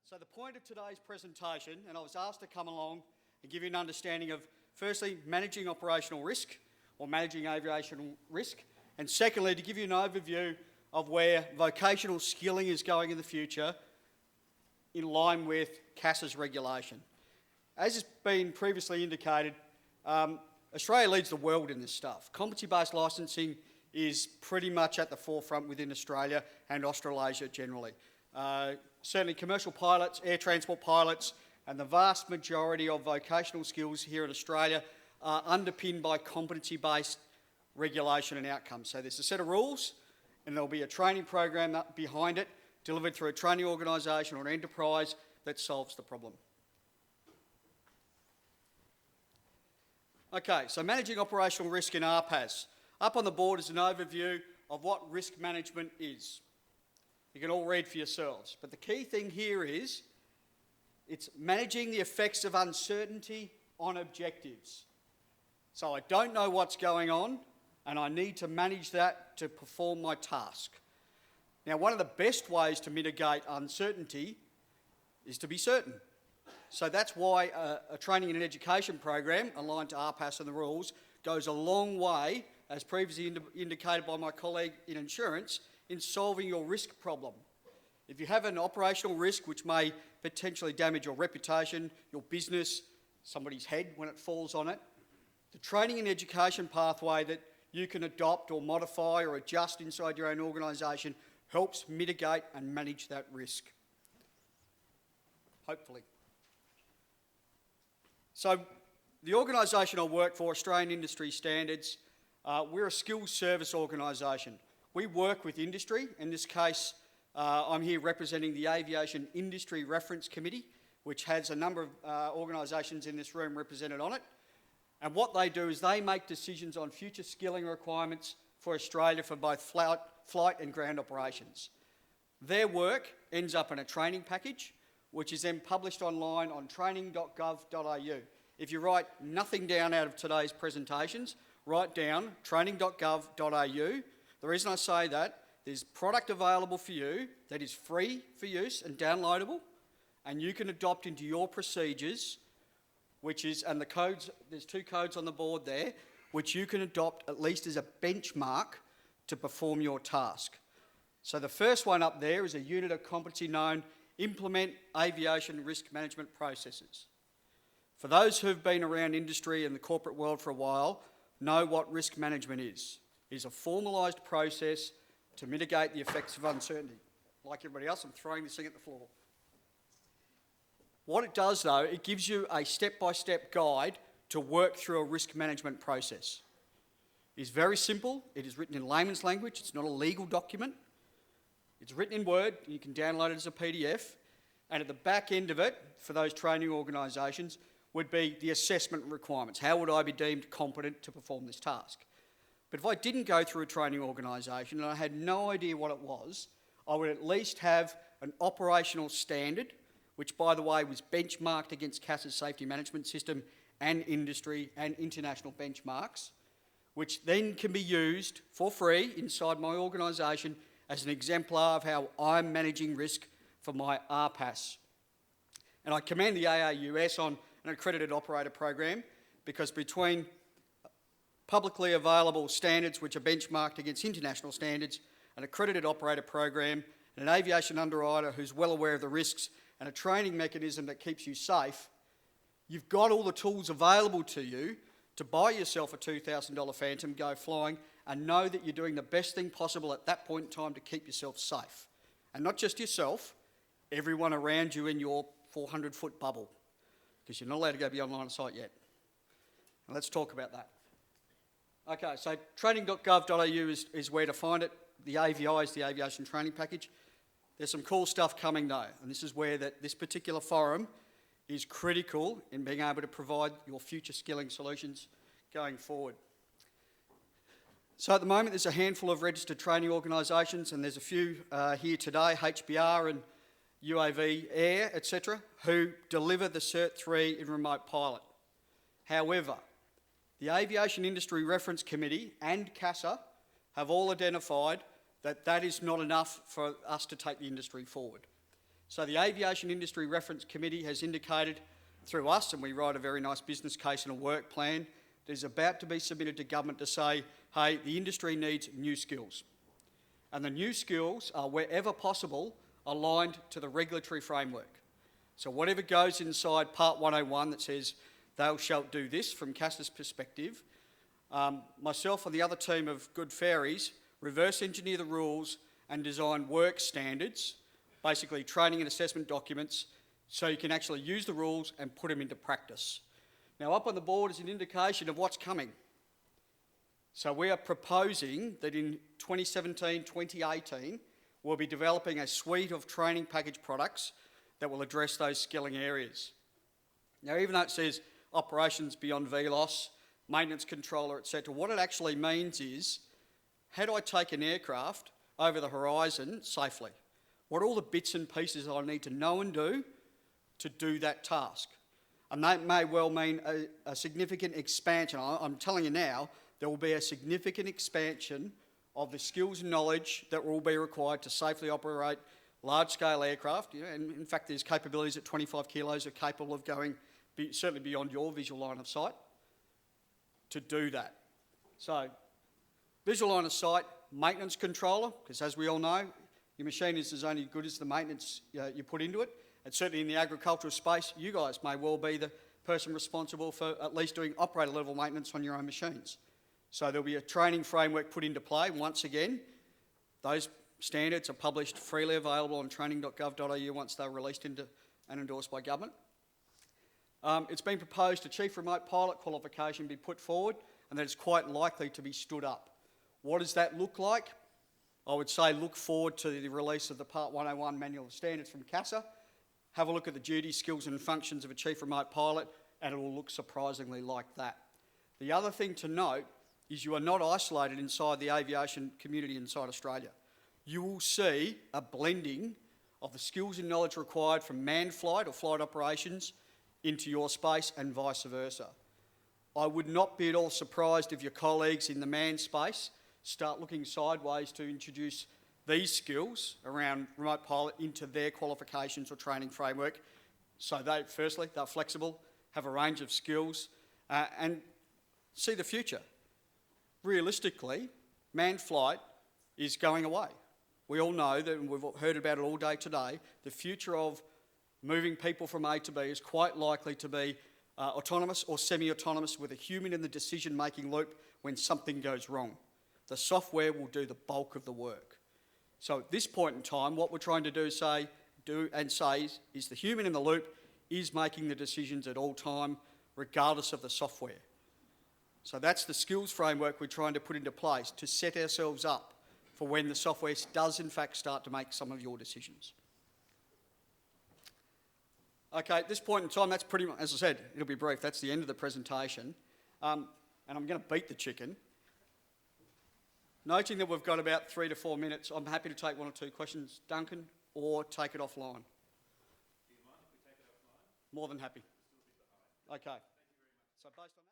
So the point of today's presentation, and I was asked to come along and give you an understanding of, firstly, managing operational risk or managing aviation risk, and secondly, to give you an overview of where vocational skilling is going in the future in line with CASA's regulation. As has been previously indicated, Australia leads the world in this stuff. Competency-based licensing is pretty much at the forefront within Australia and Australasia generally. Certainly commercial pilots, air transport pilots, and the vast majority of vocational skills here in Australia are underpinned by competency-based regulation and outcomes. So there's a set of rules, and there'll be a training program behind it, delivered through a training organisation or an enterprise that solves the problem. Okay, so managing operational risk in RPAS. Up on the board is an overview of what risk management is. You can all read for yourselves. But the key thing here is it's managing the effects of uncertainty on objectives. So I don't know what's going on, and I need to manage that to perform my task. Now, one of the best ways to mitigate uncertainty is to be certain. So that's why a training and an education program aligned to RPAS and the rules goes a long way, as previously indicated by my colleague in insurance, in solving your risk problem. If you have an operational risk which may potentially damage your reputation, your business, somebody's head when it falls on it, the training and education pathway that you can adopt or modify or adjust inside your own organisation helps mitigate and manage that risk. Hopefully. So the organisation I work for, Australian Industry Standards, we're a skills service organisation. We work with industry. In this case, I'm here representing the Aviation Industry Reference Committee, which has a number of organisations in this room represented on it. And what they do is they make decisions on future skilling requirements for Australia for both flight and ground operations. Their work ends up in a training package, which is then published online on training.gov.au. If you write nothing down out of today's presentations, write down training.gov.au. The reason I say that, there's product available for you that is free for use and downloadable, and you can adopt into your procedures, and the codes, there's 2 codes on the board there, which you can adopt at least as a benchmark to perform your task. So the first one up there is a unit of competency known, implement aviation risk management processes. For those who've been around industry and the corporate world for a while, know what risk management is. It is a formalised process to mitigate the effects of uncertainty. Like everybody else, I'm throwing this thing at the floor. What it does though, it gives you a step-by-step guide to work through a risk management process. It is very simple, it is written in layman's language, it's not a legal document. It's written in Word, you can download it as a PDF, and at the back end of it, for those training organisations, would be the assessment requirements. How would I be deemed competent to perform this task? But if I didn't go through a training organisation and I had no idea what it was, I would at least have an operational standard, which by the way was benchmarked against CASA's safety management system and industry and international benchmarks, which then can be used for free inside my organisation as an exemplar of how I'm managing risk for my RPAS. And I commend the AAUS on an accredited operator program, because between publicly available standards which are benchmarked against international standards, an accredited operator program, and an aviation underwriter who's well aware of the risks, and a training mechanism that keeps you safe, you've got all the tools available to you to buy yourself a $2,000 Phantom, go flying, and know that you're doing the best thing possible at that point in time to keep yourself safe. And not just yourself, everyone around you in your 400-foot bubble, because you're not allowed to go beyond line of sight yet. And let's talk about that. Okay, so training.gov.au is where to find it. The AVI is the Aviation Training Package. There's some cool stuff coming though, and this is where this particular forum is critical in being able to provide your future skilling solutions going forward. So at the moment there's a handful of registered training organisations, and there's a few here today, HBR and UAV Air, etc., who deliver the Cert 3 in remote pilot. However, the Aviation Industry Reference Committee and CASA have all identified that that is not enough for us to take the industry forward. So the Aviation Industry Reference Committee has indicated through us, and we write a very nice business case and a work plan, that is about to be submitted to government to say, hey, the industry needs new skills. And the new skills are, wherever possible, aligned to the regulatory framework. So whatever goes inside Part 101 that says, thou shalt do this, from CASA's perspective, myself and the other team of good fairies reverse engineer the rules and design work standards, basically training and assessment documents, so you can actually use the rules and put them into practice. Now, up on the board is an indication of what's coming. So we are proposing that in 2017-2018, we'll be developing a suite of training package products that will address those skilling areas. Now, even though it says operations beyond VLOS, maintenance controller, etc., what it actually means is, how do I take an aircraft over the horizon safely? What are all the bits and pieces I need to know and do to do that task? And that may well mean a significant expansion. I'm telling you now, there will be a significant expansion of the skills and knowledge that will be required to safely operate large-scale aircraft. And in fact, there's capabilities at 25 kilos are capable of going certainly beyond your visual line of sight to do that. So, visual line of sight, maintenance controller, because as we all know, your machine is as only good as the maintenance you put into it. And certainly in the agricultural space, you guys may well be the person responsible for at least doing operator level maintenance on your own machines. So there'll be a training framework put into play. Once again, those standards are published freely available on training.gov.au once they're released into and endorsed by government. It's been proposed a chief remote pilot qualification be put forward, and that is quite likely to be stood up. What does that look like? I would say look forward to the release of the Part 101 Manual of Standards from CASA. Have a look at the duties, skills and functions of a chief remote pilot, and it will look surprisingly like that. The other thing to note is you are not isolated inside the aviation community inside Australia. You will see a blending of the skills and knowledge required from manned flight or flight operations into your space and vice versa. I would not be at all surprised if your colleagues in the manned space start looking sideways to introduce these skills around remote pilot into their qualifications or training framework. So firstly, they're flexible, have a range of skills, and see the future. Realistically, manned flight is going away. We all know that, and we've heard about it all day today, the future of moving people from A to B is quite likely to be autonomous or semi-autonomous with a human in the decision-making loop when something goes wrong. The software will do the bulk of the work. So at this point in time, what we're trying to do is the human in the loop is making the decisions at all time, regardless of the software. So that's the skills framework we're trying to put into place to set ourselves up for when the software does in fact start to make some of your decisions. Okay, at this point in time, that's pretty much, as I said, it'll be brief, that's the end of the presentation. And I'm going to beat the chicken. Noting that we've got about 3 to 4 minutes, I'm happy to take 1 or 2 questions, Duncan, or take it offline. Do you mind if we take it offline? More than happy. Okay. So based on that.